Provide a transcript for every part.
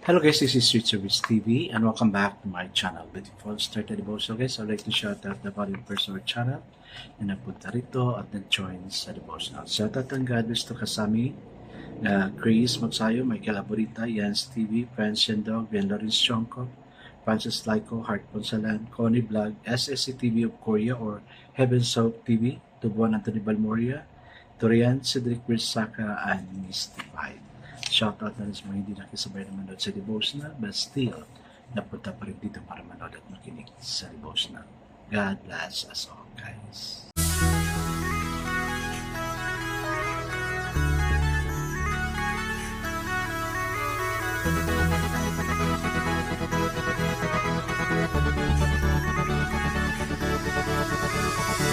Hello guys, this is Sweet Service TV and welcome back to my channel. Before start the devotional guys, I'd like to shout out the following person or channel na napunta rito at nag-join sa devotional. Shout out ang God bless to Kasami, Grace Magsayo, Michael Aburita, Jans TV, Friends Dog, Ben Lawrence Chonko, Francis Laiko, Heart Ponsalan, Connie Vlog, SSC TV of Korea or Heaven South TV, Tubuan Anthony Balmoria, Torian, Cedric Bersaka, and Mystified. Shoutout na rin sa mga hindi nakisabay na manood sa devotional but still napunta pa rin dito para manood at makinig sa devotional. God bless us all, guys.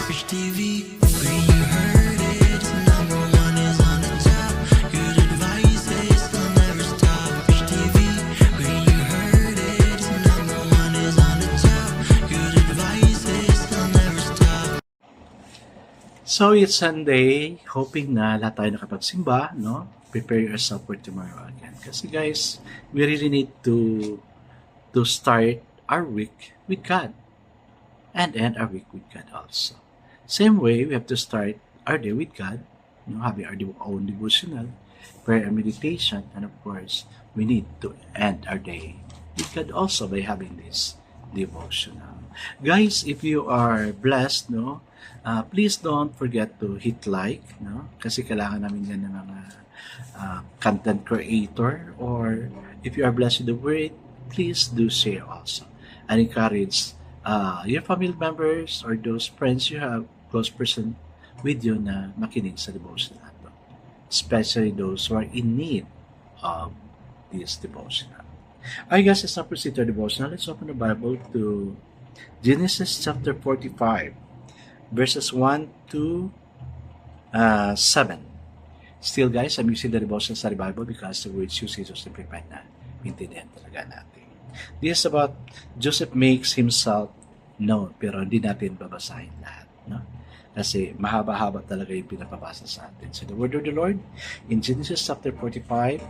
Fish TV, where you heard it, number one is on the top. Good advice is will never stop. Fish TV, where you heard it, number one is on the top. Good advice is will never stop. So it's Sunday, hoping na lahat tayo nakapagsimba, no? Prepare yourself for tomorrow again. Kasi guys, we really need to start our week with God and end our week with God also. Same way, we have to start our day with God, having our own devotional, prayer and meditation, and of course, we need to end our day with God also by having this devotional. Guys, if you are blessed, please don't forget to hit like, kasi kailangan namin yan ng mga content creator, or if you are blessed with the word, please do share also and encourage your family members or those friends you have, close person with you na makinig sa devotional natin, especially those who are in need of this devotional. Alright guys, let's now proceed to our devotional. Let's open the Bible to Genesis chapter 45 verses 1 to 7. Still guys, I'm using the devotional study Bible because the words used is so simplified na maintindihan talaga natin. This is about Joseph makes himself known, pero hindi natin babasahin lahat, kasi mahaba-haba talaga yung pinapabasa sa atin. So the word of the Lord in Genesis chapter 45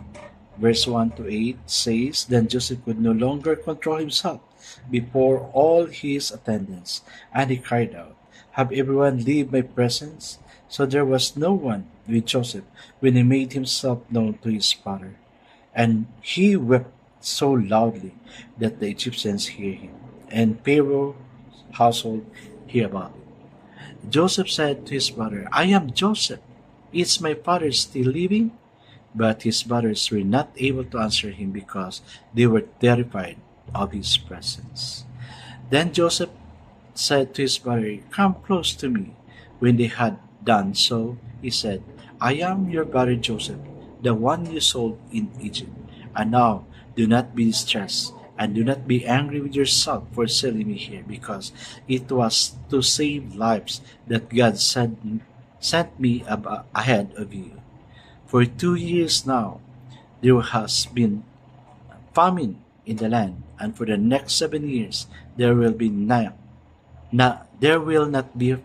verse 1 to 8 says, Then Joseph could no longer control himself before all his attendants, and he cried out, Have everyone leave my presence? So there was no one with Joseph when he made himself known to his father. And he wept so loudly that the Egyptians hear him, and Pharaoh's household hear about it. Joseph said to his brother, I am Joseph. Is my father still living? But his brothers were not able to answer him because they were terrified of his presence. Then Joseph said to his brother, Come close to me. When they had done so, he said, I am your brother Joseph, the one you sold in Egypt. And now do not be distressed, and do not be angry with yourself for selling me here, because it was to save lives that God sent me ahead of you. For 2 years now, there has been famine in the land, and for the next 7 years, there will not be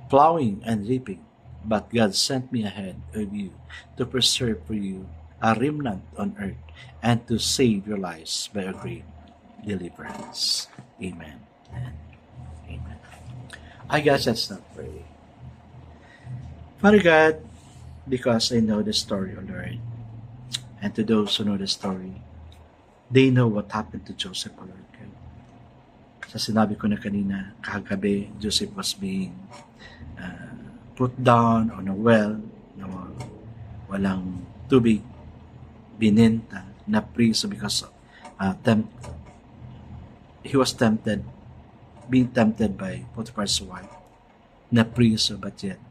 plowing and reaping. But God sent me ahead of you to preserve for you a remnant on earth, and to save your lives by a great deliverance. Amen and amen. I guess that's not pray. Father God, because I know the story, O Lord, and to those who know the story, they know what happened to Joseph, O Lord God. Sa sinabi ko na kanina, kagabi, Joseph was being put down on a well na walang tubig, binenta, na priso because he was being tempted by Potiphar's wife, na priso, but yet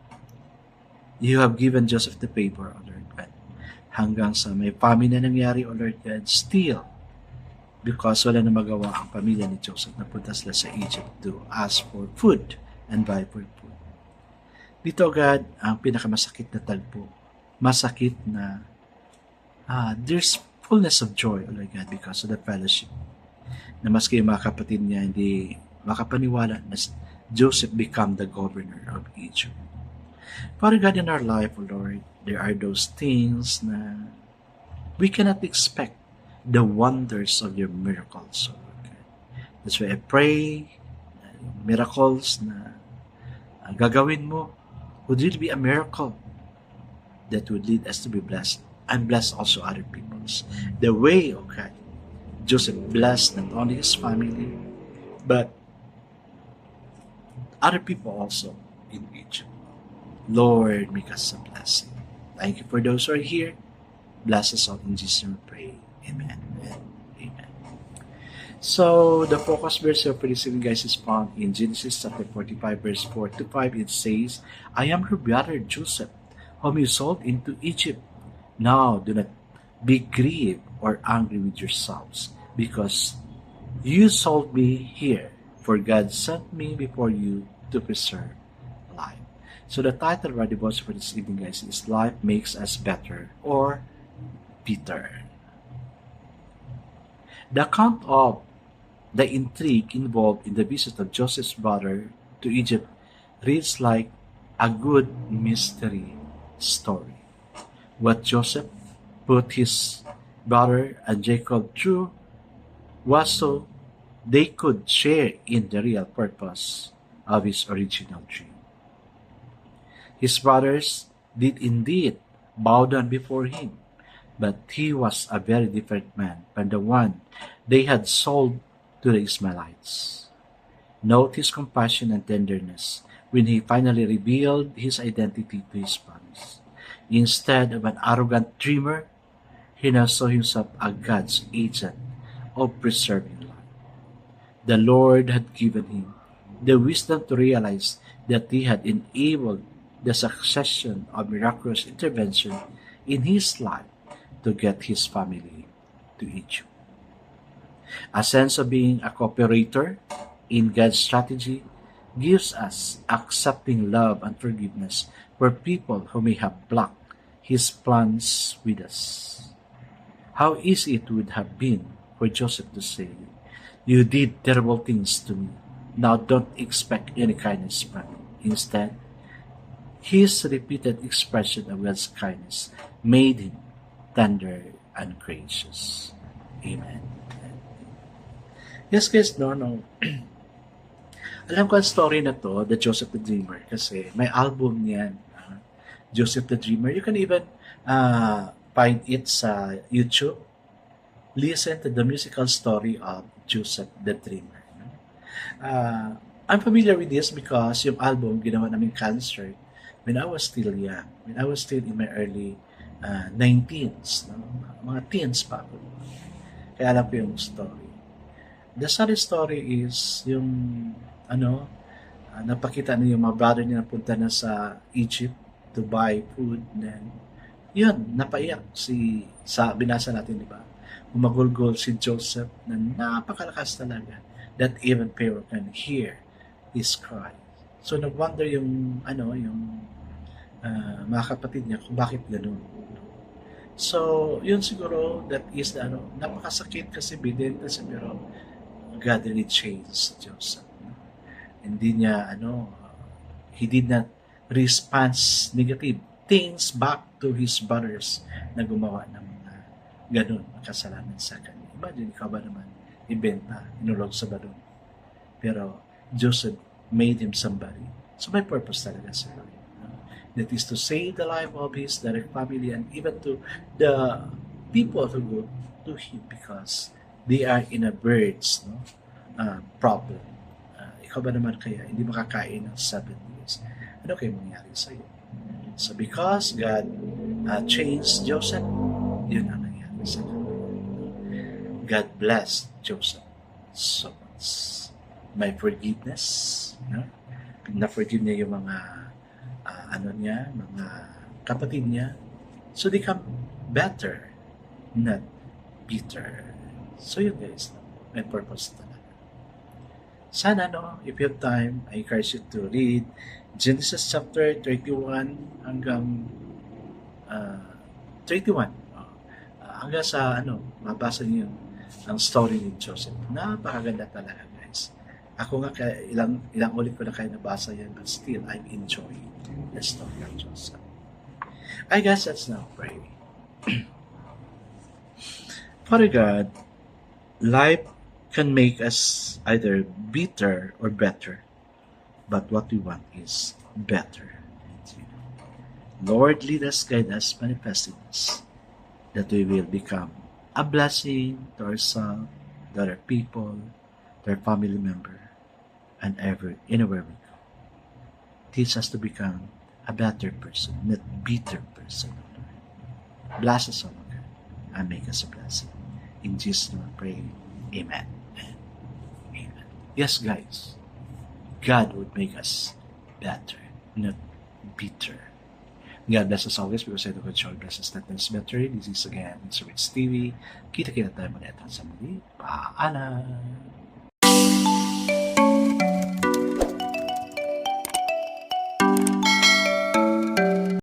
you have given Joseph the favor, O Lord God. Hanggang sa may famine na nangyari, O Lord God, still, because wala na magawa ang pamilya ni Joseph, napunta sila sa Egypt to ask for food and buy for food. Dito, God, ang pinakamasakit na tagpo, masakit na there's fullness of joy, O Lord God, because of the fellowship. Na maski yung mga kapatid niya hindi makapaniwala na Joseph become the governor of Egypt. Father God, in our life, O Lord, there are those things na we cannot expect the wonders of your miracles, O Lord God. That's why I pray na yung miracles na gagawin mo would really be a miracle that would lead us to be blessed and bless also other peoples. The way, okay, Joseph blessed not only his family, but other people also in Egypt. Lord, make us a blessing. Thank you for those who are here. Bless us all in Jesus' name we pray. Amen. Amen. So, the focus verse for this evening, guys, is found in Genesis chapter 45, verse 4 to 5. It says, I am your brother Joseph, whom you sold into Egypt. Now, do not be grieved or angry with yourselves, because you sold me here, for God sent me before you to preserve life. So the title of our devotion for this evening, guys, is Life Makes Us Better or Bitter. The account of the intrigue involved in the visit of Joseph's brother to Egypt reads like a good mystery story. What Joseph put his brother and Jacob through was so they could share in the real purpose of his original dream. His brothers did indeed bow down before him, but he was a very different man from the one they had sold to the Ishmaelites. Note his compassion and tenderness when he finally revealed his identity to his brothers. Instead of an arrogant dreamer, he now saw himself as God's agent of preserving life. The Lord had given him the wisdom to realize that he had enabled the succession of miraculous intervention in his life to get his family to Egypt. A sense of being a cooperator in God's strategy gives us accepting love and forgiveness for people who may have blocked his plans with us. How easy it would have been for Joseph to say, "You did terrible things to me. Now don't expect any kindness from me." Instead, his repeated expression of God's kindness made him tender and gracious. Amen. Yes, guys, no. Alam ko ang story na to, the Joseph the Dreamer, kasi may album niyan, Joseph the Dreamer. You can even find it sa YouTube. Listen to the musical story of Joseph the Dreamer. I'm familiar with this because yung album ginawa namin concert when I was still young, when I was still in my early 19s, no? Mga teens pa ako. Kaya alam ko yung story. The sad story is yung napakita niya yung mga brother niya na punta na sa Egypt to buy food. Then, yun, napaiyak sa binasa natin, di ba? Umagulgol si Joseph na napakalakas talaga that even Pharaoh can hear his cry. So, nag-wonder yung mga kapatid niya kung bakit ganun. So, yun siguro, that is napakasakit kasi bidenta sa pero God really changed Joseph. Hindi niya, he did not respond negative things back to his brothers na gumawa ng mga ganun, kasalanan sa kanya. Imagine, ikaw ba naman, ibenta, inulog sa balon. Pero, Joseph made him somebody. So, may purpose talaga sa life. That is to save the life of his direct family and even to the people who go to him because they are in a bird's problem. Ikaw ba naman kaya hindi makakain ng 7 years? Ano kayo mangyari sa iyo? So because God changed Joseph, yun ang nangyari sa kanya. God blessed Joseph so much. May forgiveness. Na-forgive niya yung mga mga kapatid niya. So they become better, not bitter. So yun guys, may purpose talaga. Sana if you have time, I encourage you to read Genesis chapter 31 hanggang 31. Hanggang sa mabasa niyo ang story ni Joseph. Napakaganda talaga guys. Ako nga ilang ulit ko na kayo nabasa yan, but still I'm enjoying the story of Joseph. I guess let's now pray. Father God, life can make us either bitter or better, but what we want is better. Lord, lead us, guide us, manifesting us, that we will become a blessing to ourselves, to other people, to our family member, and anywhere we go. Teach us to become a better person, not bitter person. Bless us, O Lord, and make us a blessing. In Jesus' name I pray. Amen. Amen. Yes, guys, God would make us better, not bitter. God bless us always because I do God shall bless us that is better. This is again, Sir Rich TV. Kita-kita tayo ulit sa muli. Paalam!